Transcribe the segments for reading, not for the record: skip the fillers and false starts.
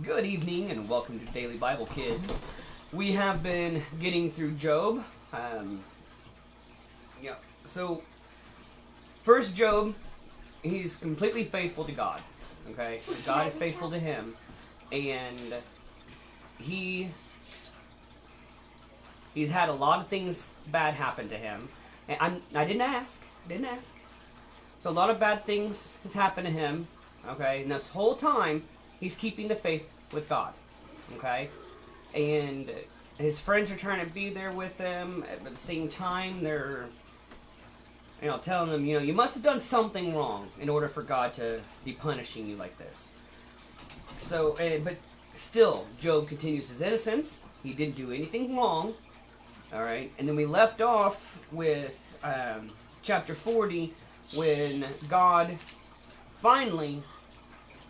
Good evening and welcome to Daily Bible Kids. We have been getting through Job. So first Job, he's completely faithful to God. Okay, God is faithful to him, and he's had a lot of things bad happen to him. And I didn't ask. So a lot of bad things has happened to him. Okay, and this whole time he's keeping the faith with God. Okay, and his friends are trying to be there with him. At the same time, they're telling him, you must have done something wrong in order for God to be punishing you like this. So, but still, Job continues his innocence. He didn't do anything wrong. All right, and then we left off with chapter 40 when God finally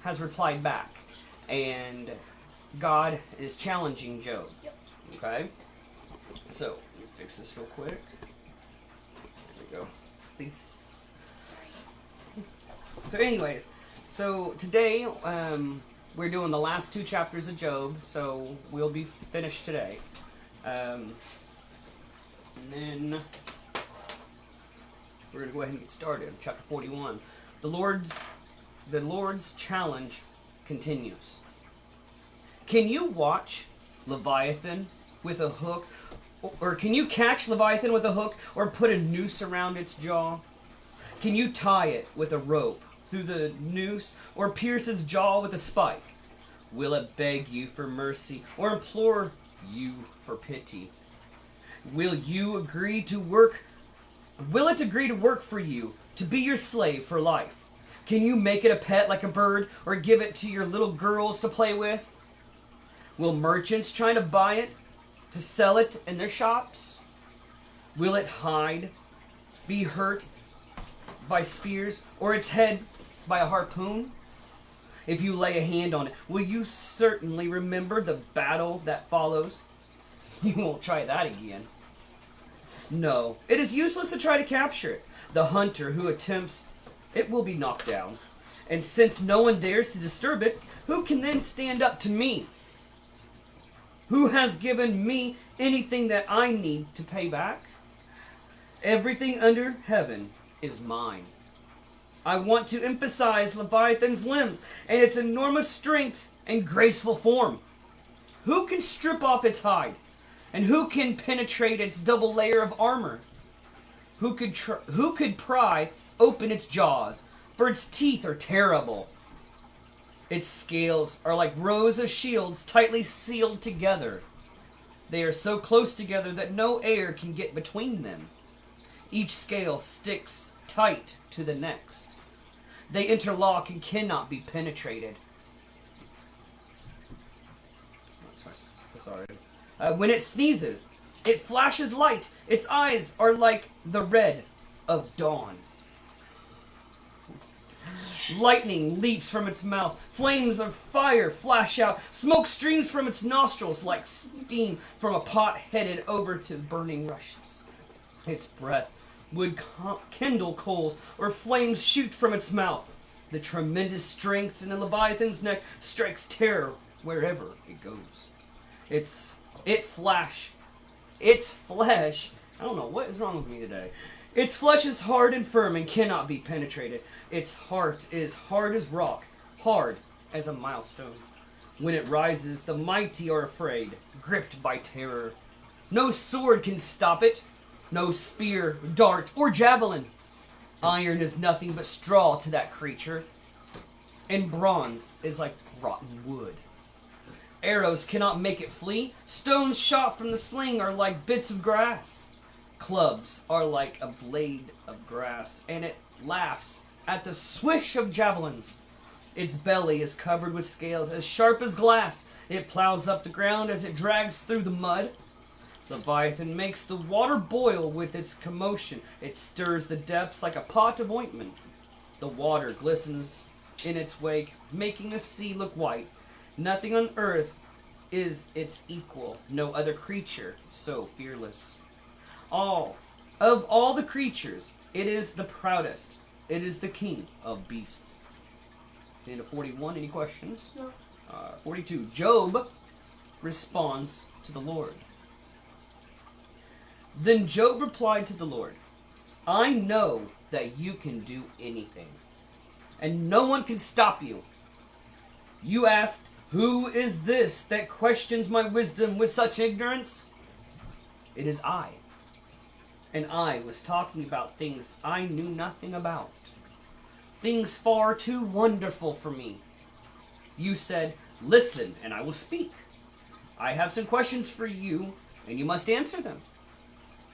has replied back, and God is challenging Job. Okay, so let me fix this real quick. There we go. Please. So anyways, so today we're doing the last two chapters of Job, so we'll be finished today. And then we're going to go ahead and get started. Chapter 41. The Lord's challenge continues. Can you watch Leviathan with a hook? Or can you catch Leviathan with a hook or put a noose around its jaw? Can you tie it with a rope through the noose or pierce its jaw with a spike? Will it beg you for mercy or implore you for pity? Will it agree to work for you, to be your slave for life? Can you make it a pet like a bird or give it to your little girls to play with? Will merchants try to buy it, to sell it in their shops? Will it hide, be hurt by spears, or its head by a harpoon? If you lay a hand on it, will you certainly remember the battle that follows? You won't try that again. No, it is useless to try to capture it. The hunter who attempts it will be knocked down. And since no one dares to disturb it, who can then stand up to me? Who has given me anything that I need to pay back? Everything under heaven is mine. I want to emphasize Leviathan's limbs and its enormous strength and graceful form. Who can strip off its hide? And who can penetrate its double layer of armor? Who could pry open its jaws? For its teeth are terrible. Its scales are like rows of shields tightly sealed together. They are so close together that no air can get between them. Each scale sticks tight to the next. They interlock and cannot be penetrated. Sorry. When it sneezes, it flashes light. Its eyes are like the red of dawn. Lightning leaps from its mouth. Flames of fire flash out. Smoke streams from its nostrils like steam from a pot headed over to burning rushes. Its breath would kindle coals, or flames shoot from its mouth. The tremendous strength in the Leviathan's neck strikes terror wherever it goes. Its flesh, I don't know what is wrong with me today. Its flesh is hard and firm and cannot be penetrated. Its heart is hard as rock, hard as a milestone. When it rises, the mighty are afraid, gripped by terror. No sword can stop it, no spear, dart, or javelin. Iron is nothing but straw to that creature, and bronze is like rotten wood. Arrows cannot make it flee. Stones shot from the sling are like bits of grass. Clubs are like a blade of grass, and it laughs at the swish of javelins. Its belly is covered with scales as sharp as glass. It plows up the ground as it drags through the mud. Leviathan makes the water boil with its commotion. It stirs the depths like a pot of ointment. The water glistens in its wake, making the sea look white. Nothing on earth is its equal, no other creature so fearless. Of all the creatures, it is the proudest. It is the king of beasts. The end of 41. Any questions? No. 42. Job responds to the Lord. Then Job replied to the Lord, I know that you can do anything, and no one can stop you. You asked, who is this that questions my wisdom with such ignorance? It is I. And I was talking about things I knew nothing about. Things far too wonderful for me. You said, listen, and I will speak. I have some questions for you, and you must answer them.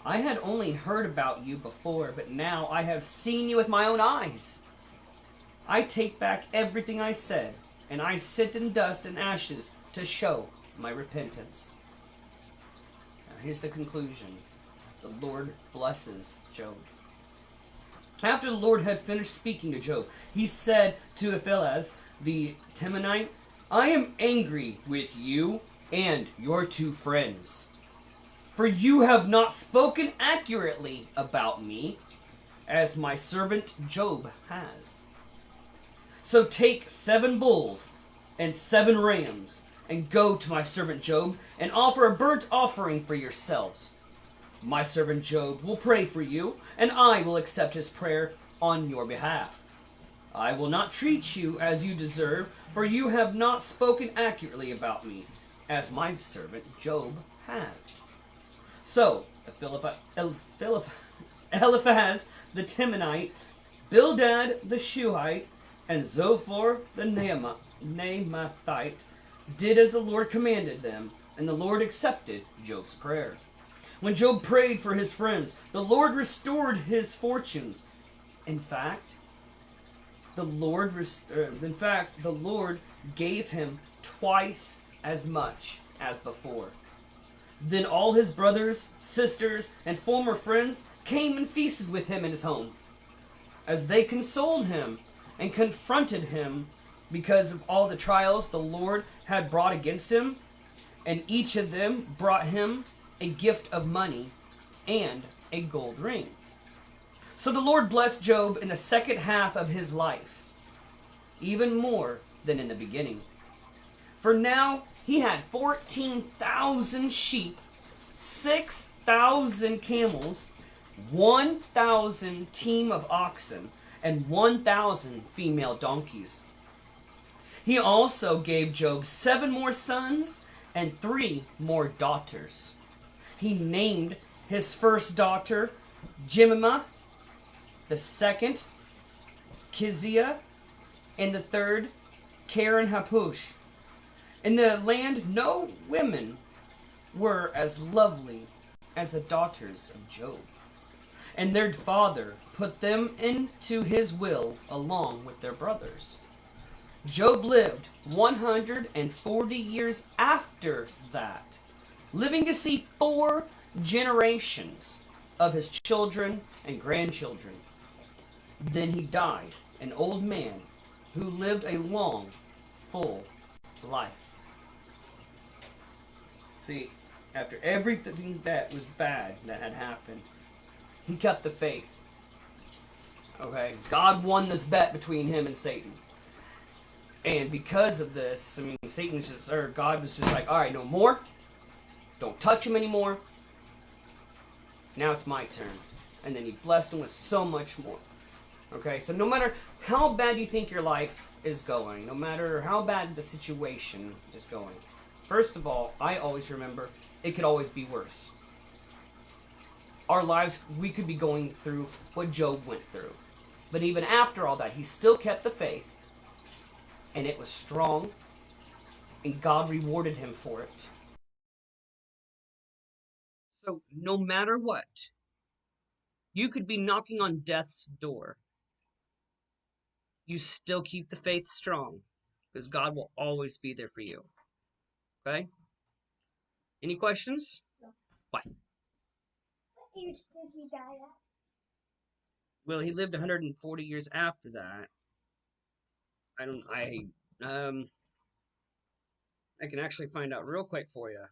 I had only heard about you before, but now I have seen you with my own eyes. I take back everything I said, and I sit in dust and ashes to show my repentance. Now here's the conclusion. The Lord blesses Job. After the Lord had finished speaking to Job, he said to Eliphaz the Temanite, I am angry with you and your two friends, for you have not spoken accurately about me, as my servant Job has. So take 7 bulls and 7 rams, and go to my servant Job, and offer a burnt offering for yourselves. My servant Job will pray for you, and I will accept his prayer on your behalf. I will not treat you as you deserve, for you have not spoken accurately about me, as my servant Job has. So, Eliphaz the Temanite, Bildad the Shuhite, and Zophar the Naamathite did as the Lord commanded them, and the Lord accepted Job's prayer. When Job prayed for his friends, the Lord restored his fortunes. In fact, the Lord gave him twice as much as before. Then all his brothers, sisters, and former friends came and feasted with him in his home. As they consoled him and confronted him because of all the trials the Lord had brought against him, and each of them brought him a gift of money and a gold ring. So the Lord blessed Job in the second half of his life, even more than in the beginning. For now he had 14,000 sheep, 6,000 camels, 1,000 team of oxen, and 1,000 female donkeys. He also gave Job 7 more sons and 3 more daughters. He named his first daughter Jemimah, the second Keziah, and the third Karen Hapush. In the land no women were as lovely as the daughters of Job, and their father put them into his will along with their brothers. Job lived 140 years after that, living to see 4 generations of his children and grandchildren. Then he died, an old man who lived a long, full life. See, after everything that was bad that had happened, he kept the faith. Okay, God won this bet between him and Satan. And because of this, I mean, God was just like, all right, no more. Don't touch him anymore. Now it's my turn. And then he blessed him with so much more. Okay, so no matter how bad you think your life is going, no matter how bad the situation is going, first of all, I always remember it could always be worse. Our lives, we could be going through what Job went through. But even after all that, he still kept the faith. And it was strong. And God rewarded him for it. So no matter what, you could be knocking on death's door. You still keep the faith strong. Because God will always be there for you. Okay? Any questions? No. Why? What age did he die at? Well, he lived 140 years after that. I can actually find out real quick for you.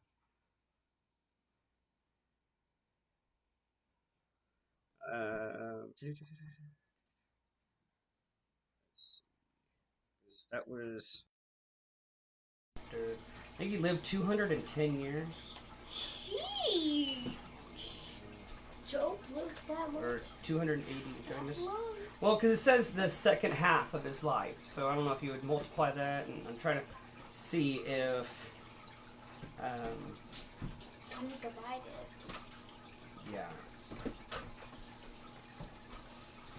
That was after. I think he lived 210 years. Sheesh. Job lived that much. Or 280, did I miss? Long. Well, because it says the second half of his life. So I don't know if you would multiply that. And I'm trying to see if... Don't divide it. yeah.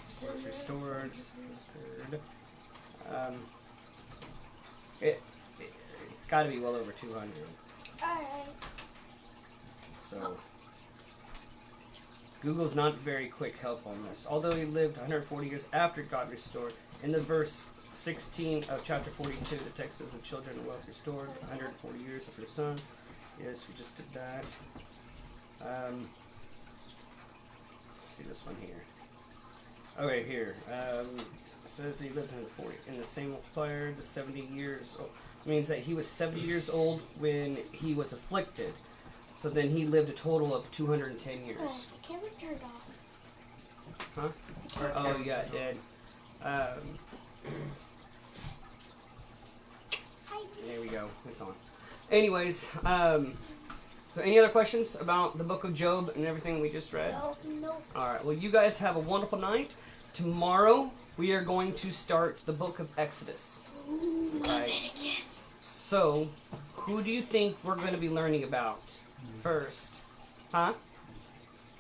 Was restored. It's got to be well over 200. Alright. So Google's not very quick help on this. Although he lived 140 years after God restored, in the verse 16 of chapter 42, the text says the children are well restored 140 years after the son. Yes, we just did that. Let's see this one here. Okay, here. It says he lived 140. In the same multiplier, the 70 years old. It means that he was 70 years old when he was afflicted. So then he lived a total of 210 years. Oh, the camera turned off. Huh? Oh, yeah, it did. Hi. There we go. It's on. Anyways, so any other questions about the book of Job and everything we just read? No. Alright, well, you guys have a wonderful night. Tomorrow, we are going to start the book of Exodus. Leviticus. So, who do you think we're going to be learning about first? Huh?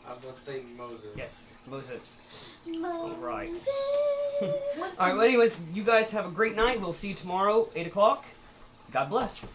I'm gonna say Moses. Yes, Moses. Moses. Alright. Alright, well, anyways, you guys have a great night. We'll see you tomorrow, 8 o'clock. God bless.